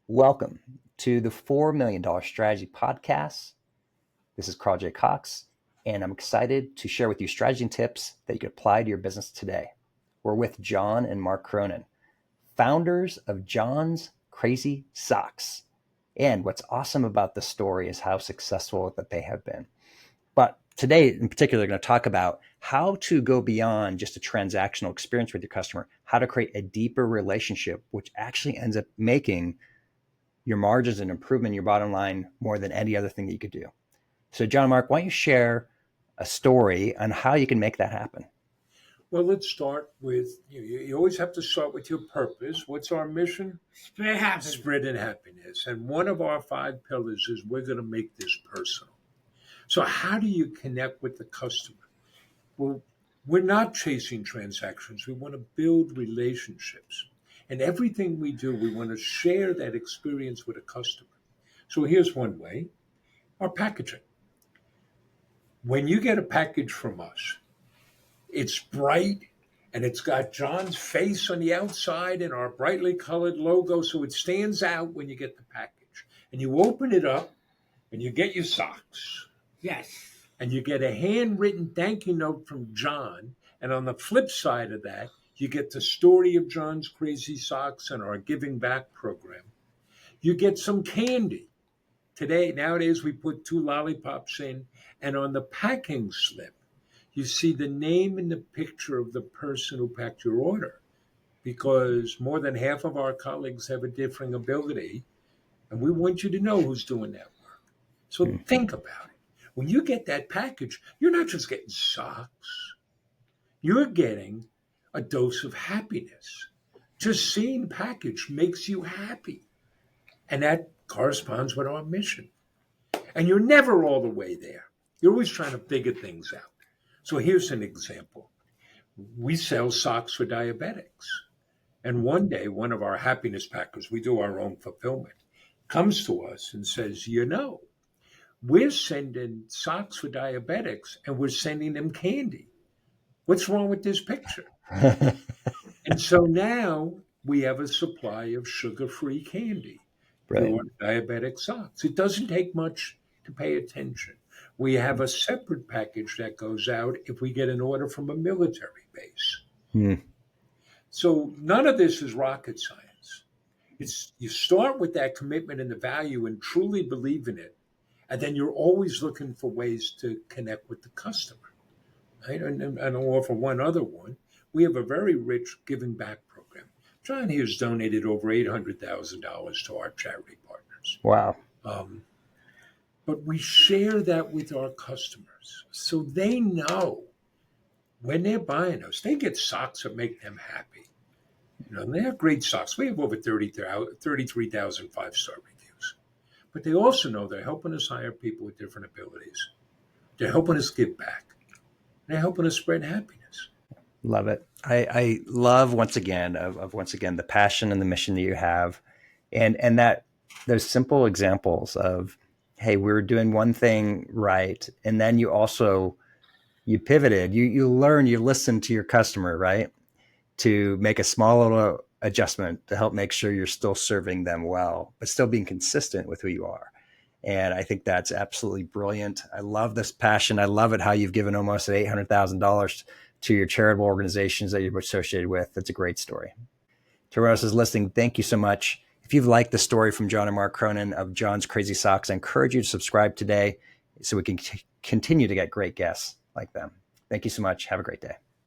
Welcome to the $4 Million Strategy Podcast. This is Carl J. Cox, and I'm excited to share with you strategy and tips that you can apply to your business today. We're with John and Mark Cronin, founders of John's Crazy Socks. And what's awesome about this story is how successful that they have been. But today, in particular, we're going to talk about how to go beyond just a transactional experience with your customer, how to create a deeper relationship, which actually ends up making your margins and improvement in your bottom line more than any other thing that you could do. So John and Mark, why don't you share a story on how you can make that happen? Well, let's start with, you always have to start with your purpose. What's our mission? Spread happiness. Spreading happiness. And one of our 5 pillars is we're going to make this personal. So how do you connect with the customer? Well, we're not chasing transactions. We want to build relationships. And everything we do, we want to share that experience with a customer. So here's one way, our packaging. When you get a package from us, it's bright and it's got John's face on the outside and our brightly colored logo, so it stands out when you get the package. And you open it up and you get your socks. Yes. And you get a handwritten thank you note from John. And on the flip side of that, you get the story of John's Crazy Socks and our Giving Back program. You get some candy. Nowadays, we put 2 lollipops in, and on the packing slip, you see the name and the picture of the person who packed your order, because more than half of our colleagues have a differing ability, and we want you to know who's doing that work. So think about it. When you get that package, you're not just getting socks. You're getting a dose of happiness. Just seeing the package makes you happy. And that corresponds with our mission. And you're never all the way there. You're always trying to figure things out. So here's an example. We sell socks for diabetics. And one day, one of our happiness packers, we do our own fulfillment, comes to us and says, we're sending socks for diabetics and we're sending them candy. What's wrong with this picture? And so now we have a supply of sugar-free candy for diabetic socks. It doesn't take much to pay attention. We have a separate package that goes out if we get an order from a military base. So none of this is rocket science. You start with that commitment and the value and truly believe in it. And then you're always looking for ways to connect with the customer. Right? And I'll offer one other one. We have a very rich giving back program. John here has donated over $800,000 to our charity partners. Wow. But we share that with our customers so they know when they're buying us, they get socks that make them happy. They have great socks. We have over 33,000 5-star reviews. But they also know they're helping us hire people with different abilities. They're helping us give back. They're helping us spread happiness. Love it. I love once again the passion and the mission that you have, and that those simple examples of, hey, we're doing one thing right, and then you pivoted, you learn, you listen to your customer, right, to make a small little adjustment to help make sure you're still serving them well, but still being consistent with who you are. And I think that's absolutely brilliant. I love this passion. I love it how you've given almost $800,000 to your charitable organizations that you're associated with. That's a great story. To everyone else who's listening, thank you so much. If you've liked the story from John and Mark Cronin of John's Crazy Socks, I encourage you to subscribe today so we can continue to get great guests like them. Thank you so much. Have a great day.